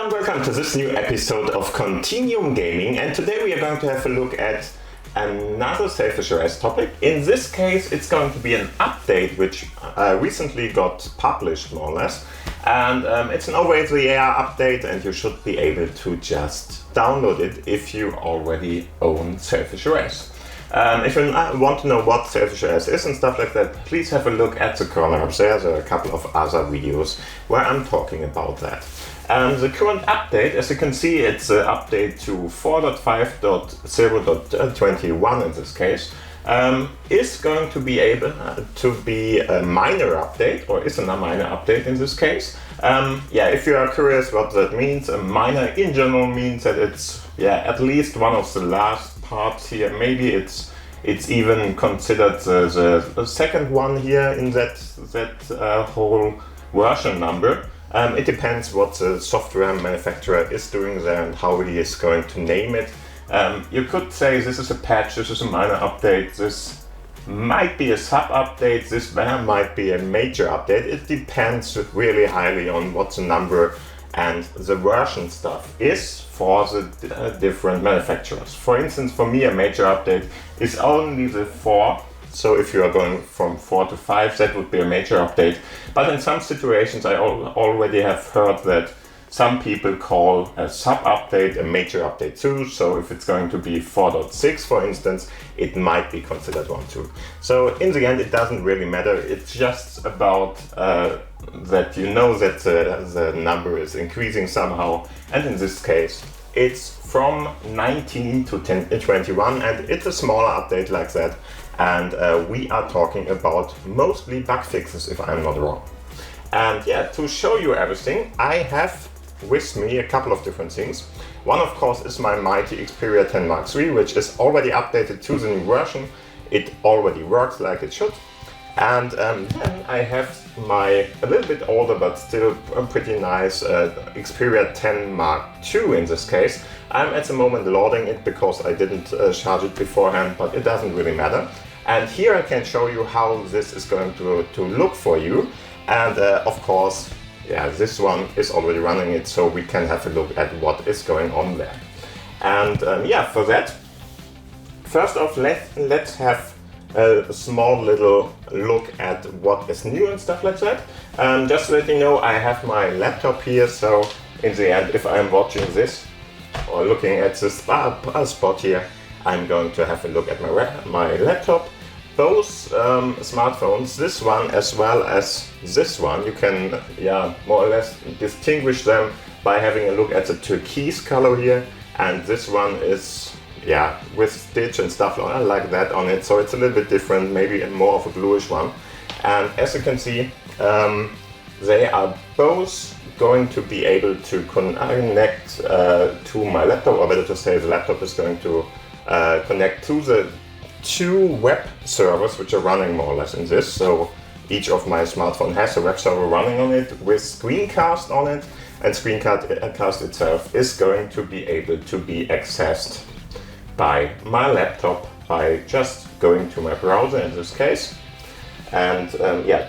Hello and welcome to this new episode of Continuum Gaming, and today we are going to have a look at another Sailfish OS topic. In this case it's going to be an update which recently got published more or less, and it's an over-the-air update and you should be able to just download it if you already own Sailfish OS. If you want to know what Sailfish OS is and stuff like that, please have a look at the corner up there. There are a couple of other videos where I'm talking about that. The current update, as you can see, it's an update to 4.5.0.21 in this case, is going to be able to be a minor update, or is a minor update in this case. If you are curious what that means, a minor in general means that it's at least one of the last parts here. Maybe it's even considered the second one here in that whole version number. It depends what the software manufacturer is doing there and how he is going to name it. You could say this is a patch, this is a minor update, this might be a sub-update, this might be a major update. It depends really highly on what the number and the version stuff is for the different manufacturers. For instance, for me a major update is only the 4. So if you are going from 4 to 5, that would be a major update. But in some situations I already have heard that some people call a sub-update a major update too. So if it's going to be 4.6 for instance, it might be considered one too. So in the end it doesn't really matter. It's just about that you know that the number is increasing somehow. And in this case it's from 19 to 21, and it's a smaller update like that. And we are talking about mostly bug fixes, if I'm not wrong. And to show you everything, I have with me a couple of different things. One, of course, is my mighty Xperia 10 Mark III, which is already updated to the new version. It already works like it should. And then I have my a little bit older but still pretty nice Xperia 10 Mark II in this case. I'm at the moment loading it because I didn't charge it beforehand, but it doesn't really matter. And here I can show you how this is going to look for you. And of course, this one is already running it, so we can have a look at what is going on there. And for that, first off, let's have a small little look at what is new and stuff like that. Just to let you know, I have my laptop here, so in the end, if I'm watching this or looking at this spot here, I'm going to have a look at my laptop. Both smartphones, this one as well as this one, you can more or less distinguish them by having a look at the turquoise color here, and this one is with stitch and stuff like that on it, so it's a little bit different, maybe more of a bluish one. And as you can see, they are both going to be able to connect to my laptop, or better to say the laptop is going to connect to the 2 web servers which are running more or less in this. So each of my smartphone has a web server running on it with screencast on it, and screencast itself is going to be able to be accessed by my laptop by just going to my browser in this case. And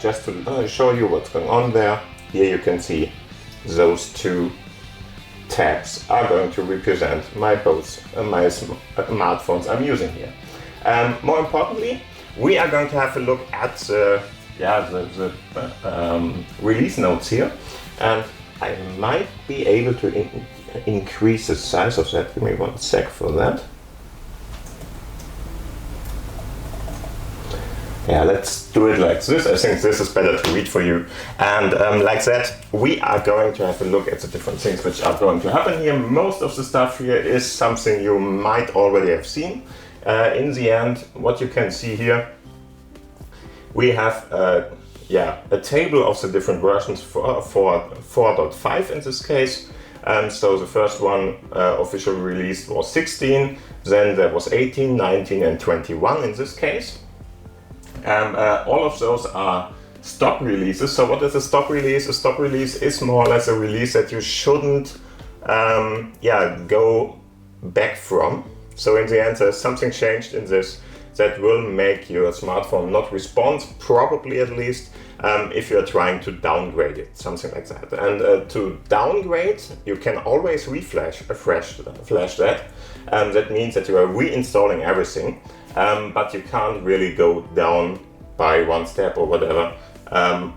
just to show you what's going on there, here you can see those 2 tabs are going to represent my smartphones I'm using here. More importantly, we are going to have a look at the release notes here, and I might be able to increase the size of that. Give me 1 sec for that. Let's do it like this. I think this is better to read for you. And like that, we are going to have a look at the different things which are going to happen here. Most of the stuff here is something you might already have seen. In the end, what you can see here, we have a table of the different versions for 4.5 in this case. So the first one officially released was 16, then there was 18, 19 and 21 in this case. All of those are stock releases. So what is a stock release? A stock release is more or less a release that you shouldn't go back from. So in the end, there's something changed in this that will make your smartphone not respond, probably at least, if you're trying to downgrade it, something like that. And to downgrade, you can always refresh that. That means that you are reinstalling everything, but you can't really go down by one step or whatever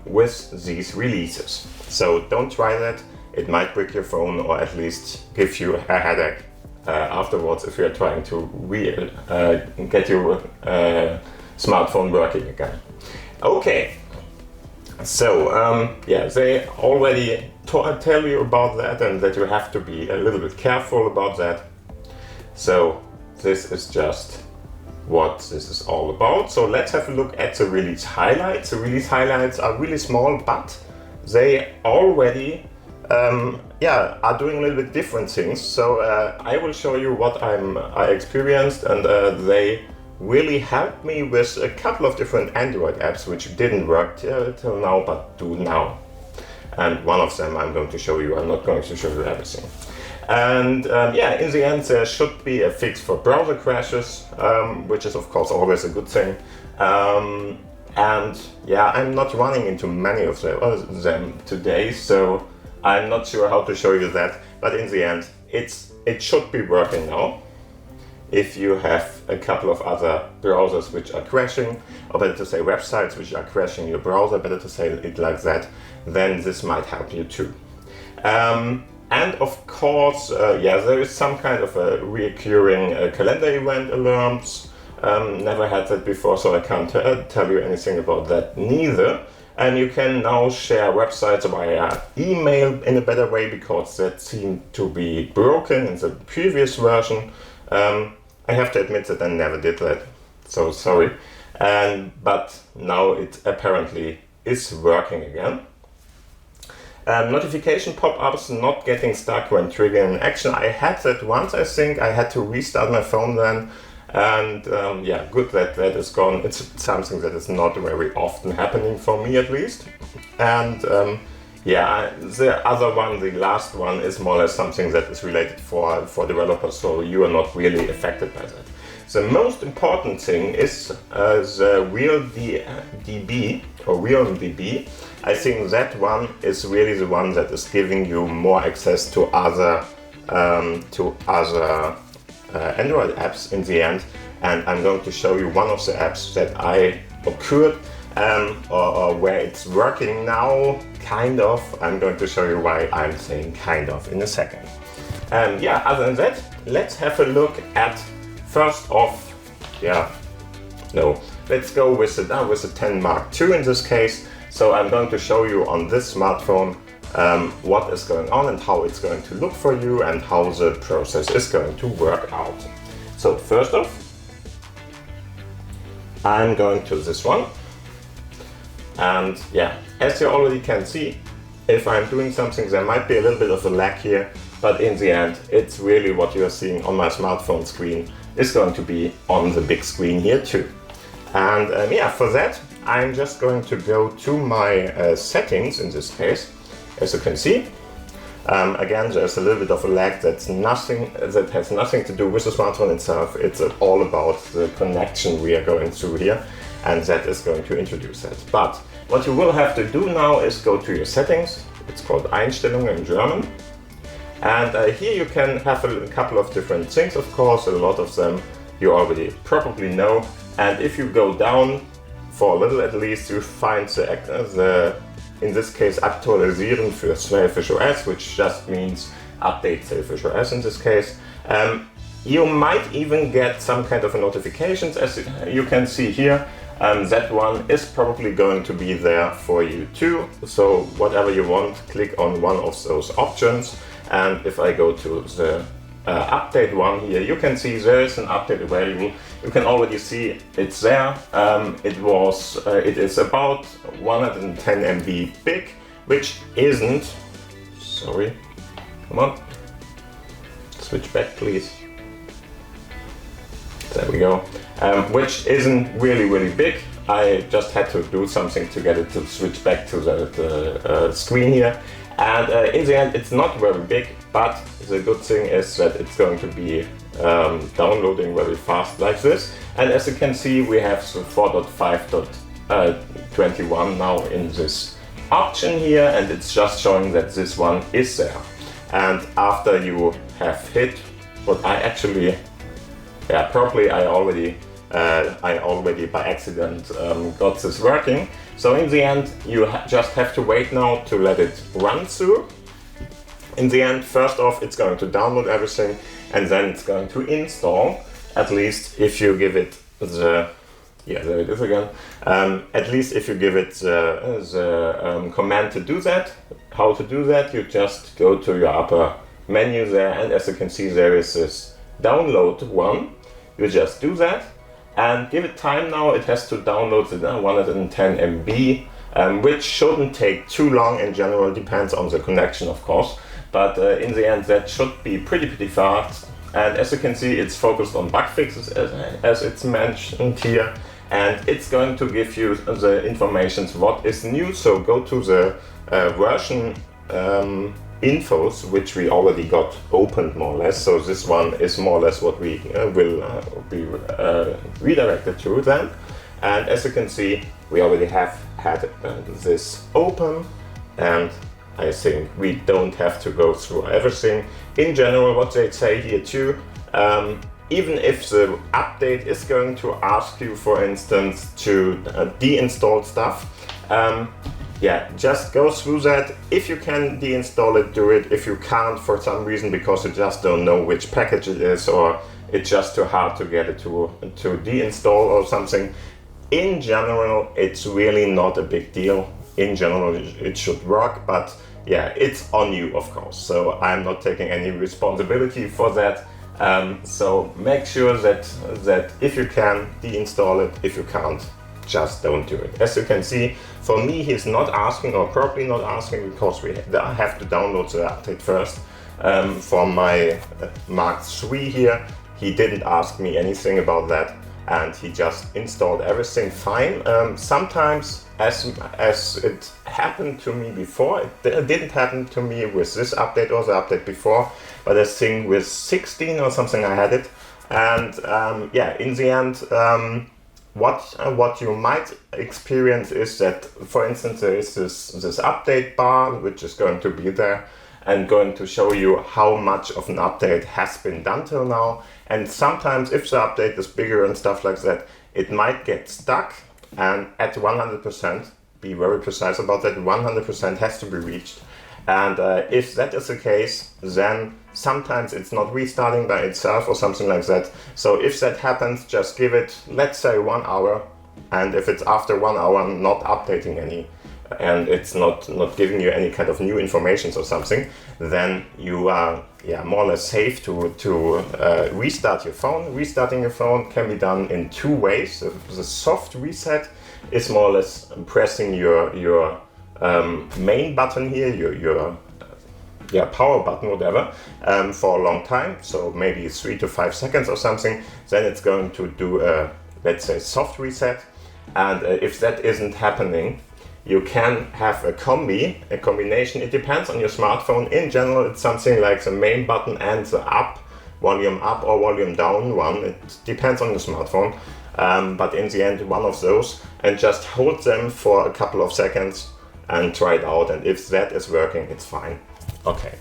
with these releases. So don't try that. It might break your phone or at least give you a headache afterwards if you're trying to get your smartphone working again. Okay, so yeah, they already tell you about that and that you have to be a little bit careful about that. So this is just what this is all about. So let's have a look at the release highlights. The release highlights are really small, but they already are doing a little bit different things. So I will show you what I experienced, and they really helped me with a couple of different Android apps which didn't work till now but do now. And one of them I'm going to show you. I'm not going to show you everything. And yeah, in the end there should be a fix for browser crashes, which is of course always a good thing. And yeah, I'm not running into many of them today, so I'm not sure how to show you that. But in the end, it should be working now. If you have a couple of other browsers which are crashing, or better to say websites which are crashing your browser, better to say it like that, then this might help you too. And of course, yeah, there is some kind of a recurring calendar event alarms. Never had that before, so I can't tell you anything about that neither. And you can now share websites via email in a better way, because that seemed to be broken in the previous version. I have to admit that I never did that, so sorry. But now it apparently is working again. Notification pop-ups not getting stuck when triggering an action. I had that once, I think. I had to restart my phone then. And yeah, good that that is gone. It's something that is not very often happening for me, at least. And yeah, the other one, the last one, is more or less something that is related for developers, so you are not really affected by that. The most important thing is the RealDB or RealDB. I think that one is really the one that is giving you more access to other Android apps in the end. And I'm going to show you one of the apps that I occurred or where it's working now, kind of. I'm going to show you why I'm saying kind of in a second. Yeah, other than that, let's have a look at, first off, let's go with the 10 Mark II in this case. So I'm going to show you on this smartphone what is going on and how it's going to look for you and how the process is going to work out. So first off, I'm going to this one. And yeah, as you already can see, if I'm doing something, there might be a little bit of a lag here, but in the end, it's really what you're seeing on my smartphone screen is going to be on the big screen here too. And yeah, for that, I'm just going to go to my settings in this case. As you can see, again, there's a little bit of a lag that has nothing to do with the smartphone itself. It's all about the connection we are going through here, and that is going to introduce that. But what you will have to do now is go to your settings. It's called Einstellungen in German. And here you can have a couple of different things, of course. A lot of them you already probably know. And if you go down for a little at least, you find in this case, Aktualisieren für Sailfish OS, which just means update Sailfish OS in this case. You might even get some kind of a notifications, as you can see here. That one is probably going to be there for you too. So whatever you want, click on one of those options. And if I go to the update one here, you can see there is an update available. You can already see it's there. It is about 110 MB big, which isn't, sorry, come on, switch back please. There we go. Which isn't really big. I just had to do something to get it to switch back to the screen here. And in the end, it's not very big, but the good thing is that it's going to be downloading very fast like this. And as you can see, we have the 4.5 21 now in this option here, and it's just showing that this one is there. And after you have hit what I actually, yeah, probably I already by accident got this working. So in the end, you just have to wait now to let it run through. In the end, first off, it's going to download everything, and then it's going to install, at least if you give it the, yeah, there it is again. At least if you give it the command to do that. How to do that? You just go to your upper menu there, and as you can see, there is this download one. You just do that and give it time now. It has to download the 110 MB, which shouldn't take too long in general, depends on the connection of course. But in the end, that should be pretty fast. And as you can see, it's focused on bug fixes as it's mentioned here. And it's going to give you the information what is new. So go to the version infos, which we already got opened more or less. So this one is more or less what we will be redirected to then. And as you can see, we already have had this open, and I think we don't have to go through everything. In general, what they say here too, even if the update is going to ask you, for instance, to deinstall stuff, yeah, just go through that. If you can deinstall it, do it. If you can't for some reason because you just don't know which package it is, or it's just too hard to get it to deinstall or something, in general, it's really not a big deal. In general, it should work, but yeah, it's on you, of course. So I'm not taking any responsibility for that. So make sure that if you can, deinstall it. If you can't, just don't do it. As you can see, for me, he's not asking, or probably not asking, because I have to download the update first. For my Mark III here, he didn't ask me anything about that, and he just installed everything fine. Sometimes, as it happened to me before, it didn't happen to me with this update or the update before, but I think with 16 or something I had it. And yeah, in the end, what you might experience is that, for instance, there is this update bar which is going to be there and going to show you how much of an update has been done till now. And sometimes if the update is bigger and stuff like that, it might get stuck, and at 100%, be very precise about that, 100% has to be reached. And if that is the case, then sometimes it's not restarting by itself or something like that. So if that happens, just give it, let's say 1 hour. And if it's after 1 hour not updating any, and it's not giving you any kind of new information or something, then you are more or less safe to restart your phone. Restarting your phone can be done in 2 ways. The soft reset is more or less pressing your main button here, your power button, whatever, for a long time, so maybe 3 to 5 seconds or something. Then it's going to do a, let's say, soft reset. And if that isn't happening, you can have a combination. It depends on your smartphone. In general, it's something like the main button and the volume up or volume down one. It depends on your smartphone. But in the end, one of those, and just hold them for a couple of seconds and try it out. And if that is working, it's fine. Okay.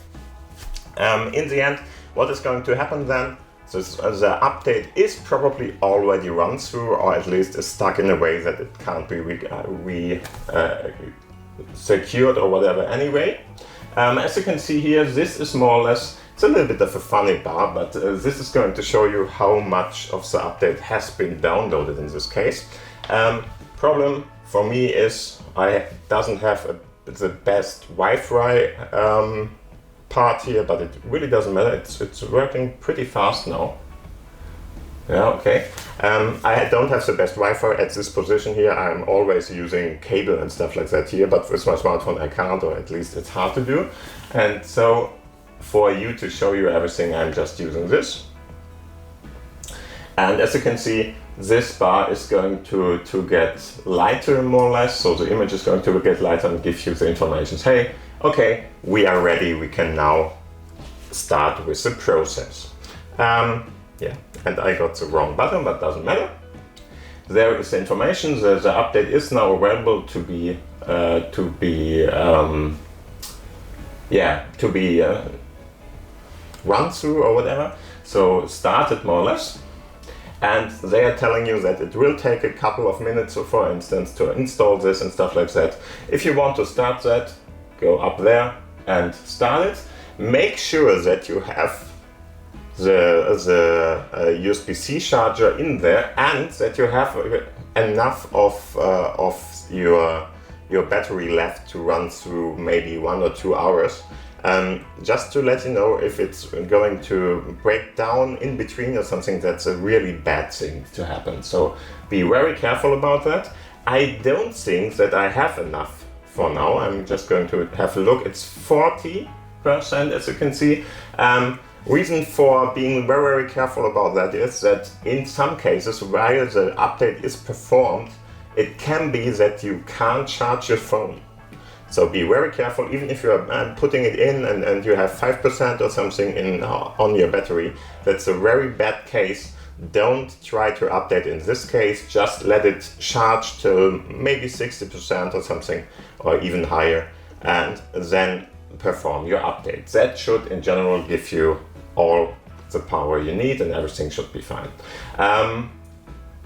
In the end, what is going to happen then? So the update is probably already run through, or at least is stuck in a way that it can't be secured or whatever anyway. As you can see here, this is more or less, it's a little bit of a funny bar, but this is going to show you how much of the update has been downloaded in this case. Problem for me is I doesn't have the best Wi-Fi part here, but it really doesn't matter. It's working pretty fast now. Yeah, okay. I don't have the best Wi-Fi at this position here. I'm always using cable and stuff like that here, but with my smartphone I can't, or at least it's hard to do. And so for you to show you everything, I'm just using this. And as you can see, this bar is going to get lighter more or less. So the image is going to get lighter and give you the information. Hey, okay, we are ready. We can now start with the process. Yeah, and I got the wrong button, but doesn't matter. there is information that the update is now available to be run through or whatever. So started more or less, and they are telling you that it will take a couple of minutes, for instance, to install this and stuff like that. If you want to start that, go up there and start it. Make sure that you have the USB-C charger in there, and that you have enough of your battery left to run through maybe 1 or 2 hours. Just to let you know, if it's going to break down in between or something, that's a really bad thing to happen. So be very careful about that. I don't think that I have enough for now. I'm just going to have a look. It's 40%, as you can see. Reason for being very, very careful about that is that in some cases, while the update is performed, it can be that you can't charge your phone. So be very careful, even if you're putting it in and you have 5% or something on your battery. That's a very bad case. Don't try to update in this case. Just let it charge to maybe 60% or something, or even higher, and then perform your update. That should in general give you all the power you need, and everything should be fine.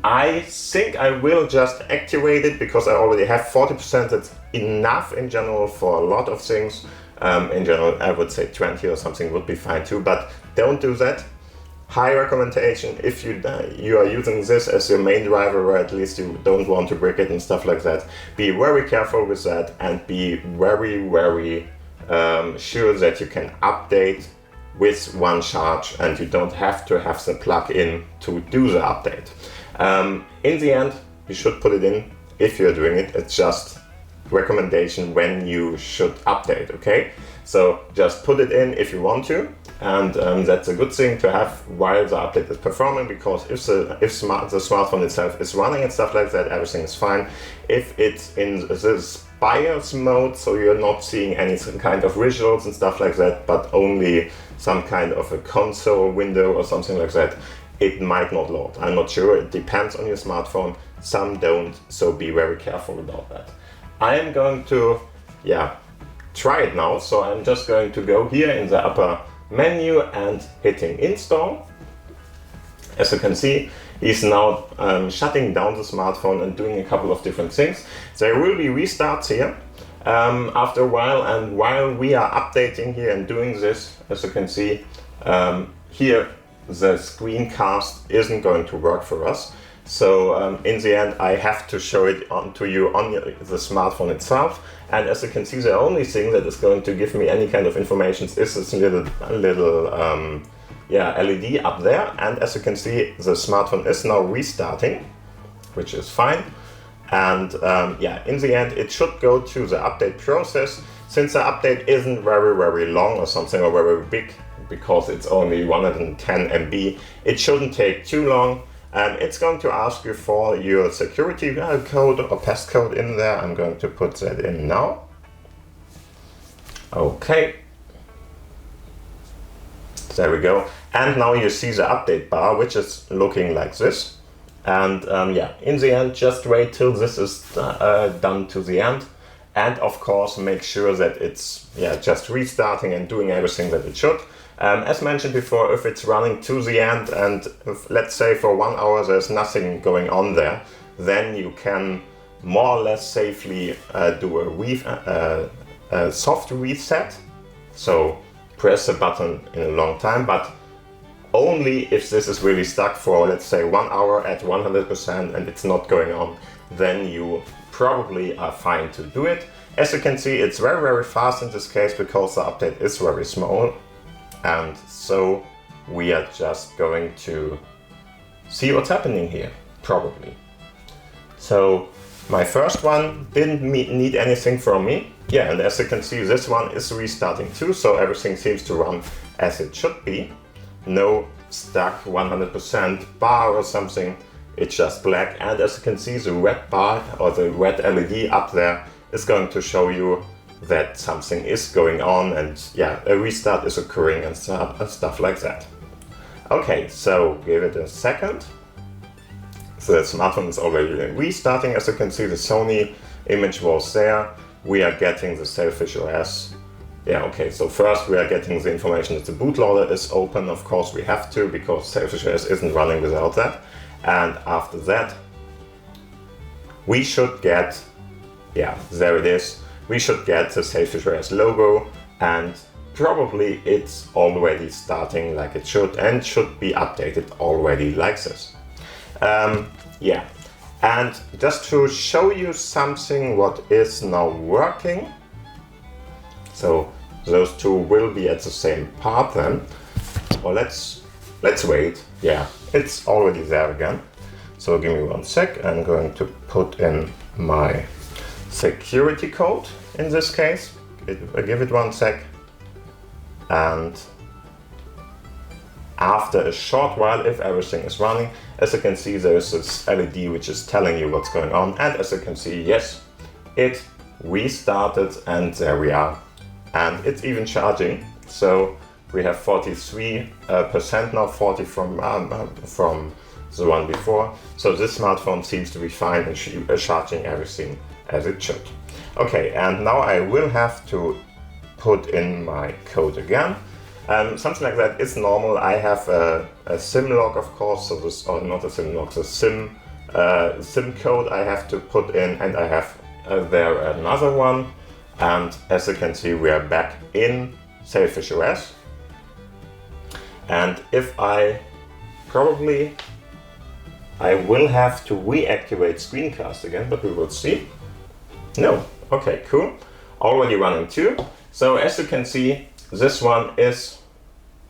I think I will just activate it because I already have 40%. That's enough in general for a lot of things. In general, I would say 20 or something would be fine too, but don't do that. High recommendation if you are using this as your main driver, or at least you don't want to break it and stuff like that. Be very careful with that, and be very, very sure that you can update with one charge, and you don't have to have the plug-in to do the update. In the end, you should put it in if you're doing it. It's just recommendation when you should update, okay? So just put it in if you want to, and that's a good thing to have while the update is performing, because if the smartphone itself is running and stuff like that, everything is fine. If it's in this BIOS mode, so you're not seeing any kind of visuals and stuff like that, but only some kind of a console window or something like that, it might not load. I'm not sure, it depends on your smartphone. Some don't, so be very careful about that. I am going to, try it now. So I'm just going to go here in the upper menu and hitting install. As you can see, he's now shutting down the smartphone and doing a couple of different things. There will be restarts here after a while, and while we are updating here and doing this, as you can see here, the screencast isn't going to work for us. So in the end, I have to show it to you on the smartphone itself. And as you can see, the only thing that is going to give me any kind of information is this little LED up there. And as you can see, the smartphone is now restarting, which is fine. And in the end, it should go to the update process. Since the update isn't very, very long or something, or very big, because it's only 110 MB, it shouldn't take too long. It's going to ask you for your security code or passcode in there. I'm going to put that in now. Okay. There we go. And now you see the update bar, which is looking like this. And in the end, just wait till this is done to the end. And of course, make sure that it's just restarting and doing everything that it should. As mentioned before, if it's running to the end and if, let's say for 1 hour there's nothing going on there, then you can more or less safely do a soft reset. So press the button in a long time, but only if this is really stuck for, let's say, 1 hour at 100% and it's not going on, then you probably are fine to do it. As you can see, it's very, very fast in this case because the update is very small. And so we are just going to see what's happening here, probably. So my first one didn't need anything from me. Yeah, and as you can see, this one is restarting too, so everything seems to run as it should be. No stuck 100% bar or something, it's just black. And as you can see, the red bar or the red LED up there is going to show you that something is going on and a restart is occurring and stuff like that. Okay, so give it a second. the smartphone is already restarting. As you can see, the Sony image was there. We are getting the Sailfish OS. Yeah, okay, so first we are getting the information that the bootloader is open. Of course we have to, because Sailfish OS isn't running without that. And after that, we should get, yeah, there it is. We should get the Sailfish OS logo, and probably it's already starting like it should, and should be updated already like this. Yeah, and just to show you something what is now working, so those two will be at the same part then. Well, let's wait. Yeah, it's already there again. So give me 1 sec. I'm going to put in my security code in this case. Give it 1 sec. And after a short while, if everything is running, as you can see, there is this LED which is telling you what's going on. And as you can see, yes, it restarted, and there we are. And it's even charging. So we have 43% now, 40 from the one before. So this smartphone seems to be fine and charging everything as it should. Okay, and now I will have to put in my code again. Something like that is normal. I have a SIM log, of course, so this, or not a SIM log, the SIM code I have to put in, and I have there another one. And as you can see, we are back in Sailfish OS. And if I will have to reactivate screencast again, but we will see. No, okay, cool. Already running too. So as you can see, this one is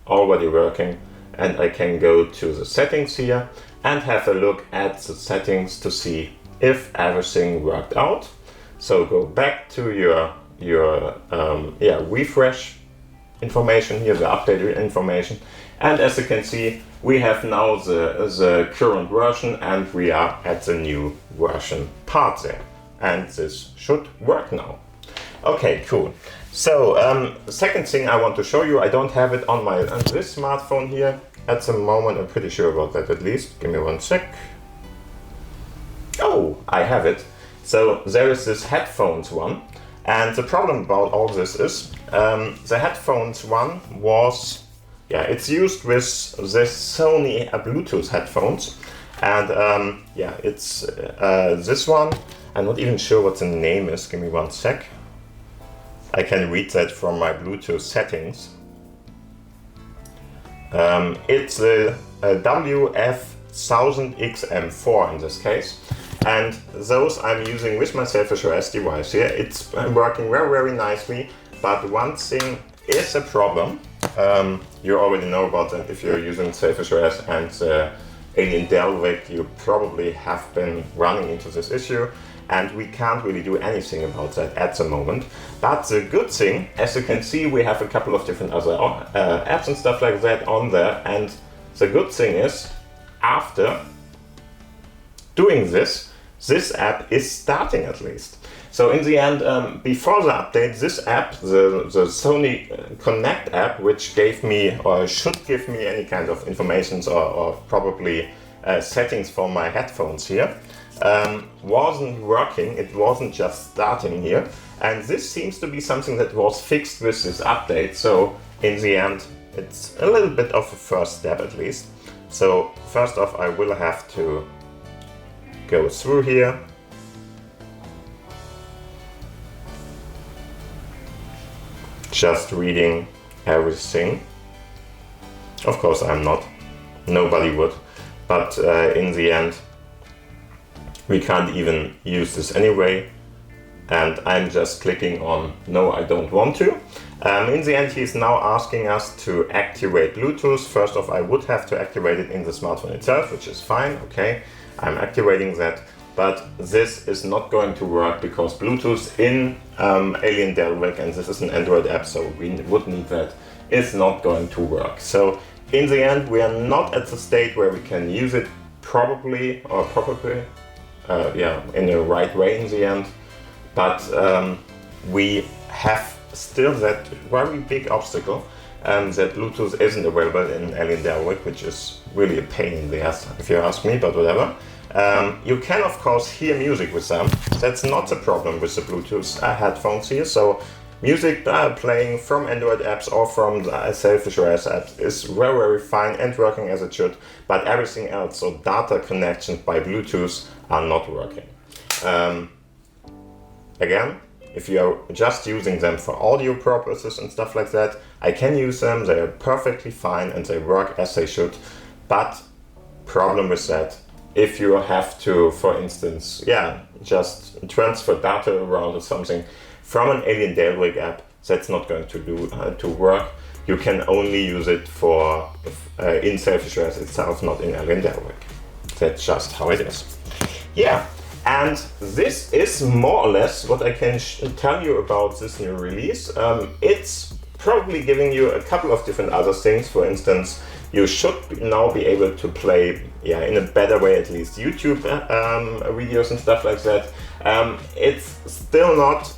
already working, and I can go to the settings here and have a look at the settings to see if everything worked out. So go back to your refresh information here, the updated information, and as you can see, we have now the current version, and we are at the new version part there, and this should work now. Okay, cool. So the second thing I want to show you, I don't have it on this smartphone here at the moment. I'm pretty sure about that at least. Give me 1 sec. Oh, I have it. So there is this headphones one, and the problem about all this is the headphones one was, yeah, it's used with this Sony Bluetooth headphones, and yeah, it's this one. I'm not even sure what the name is. Give me 1 sec. I can read that from my Bluetooth settings. It's the WF1000XM4 in this case, and those I'm using with my Sailfish OS device here. It's working very, very nicely, but one thing is a problem. You already know about that if you're using Sailfish OS and Alien Delvic, you probably have been running into this issue, and we can't really do anything about that at the moment. But the good thing, as you can see, we have a couple of different other apps and stuff like that on there, and the good thing is, after doing this app is starting at least. So in the end, before the update, this app, the Sony Connect app, which gave me, or should give me, any kind of information or probably settings for my headphones here, wasn't working. It wasn't just starting here, and this seems to be something that was fixed with this update. So in the end, it's a little bit of a first step at least. So first off, I will have to go through here, just reading everything. Of course I'm not, nobody would, but in the end we can't even use this anyway, and I'm just clicking on no, I don't want to. In the end, he's now asking us to activate Bluetooth. First off, I would have to activate it in the smartphone itself, which is fine. Okay, I'm activating that, but this is not going to work because Bluetooth in Alien Delvic, and this is an Android app, so we would need that, is not going to work. So in the end, we are not at the state where we can use it probably in the right way in the end, but we have still that very big obstacle, that Bluetooth isn't available in Alien Delvic, which is really a pain in the ass if you ask me, but whatever. You can of course hear music with them. That's not a problem with the Bluetooth headphones here. So music playing from Android apps or from the Sailfish OS apps is very, very fine and working as it should, but everything else, so data connections by Bluetooth, are not working. Again, if you're just using them for audio purposes and stuff like that, I can use them, they are perfectly fine and they work as they should, but problem with that, if you have to, for instance, just transfer data around or something from an Alien Jailbreak app, that's not going to work. You can only use it for in Sailfish OS itself, not in Alien Jailbreak. That's just how it is. Yeah, and this is more or less what I can tell you about this new release. It's probably giving you a couple of different other things. For instance, you should now be able to play, in a better way at least, YouTube videos and stuff like that. It's still not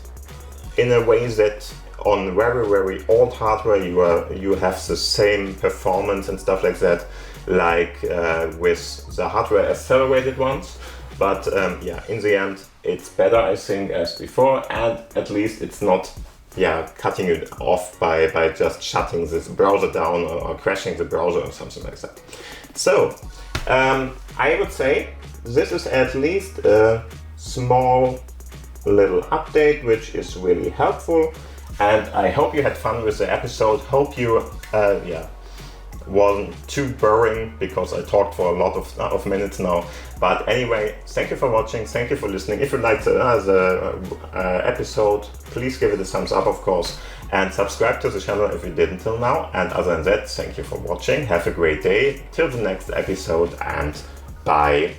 in a way that on very, very old hardware you have the same performance and stuff like that, like with the hardware accelerated ones. But in the end, it's better, I think, as before, and at least it's not cutting it off by just shutting this browser down or crashing the browser or something like that. So I would say this is at least a small little update which is really helpful, and I hope you had fun with the episode. Hope you wasn't too boring, because I talked for a lot of minutes now. But anyway, thank you for watching, thank you for listening. If you liked the episode, please give it a thumbs up, of course, and subscribe to the channel if you didn't till now. And other than that, thank you for watching, have a great day, till the next episode, and bye.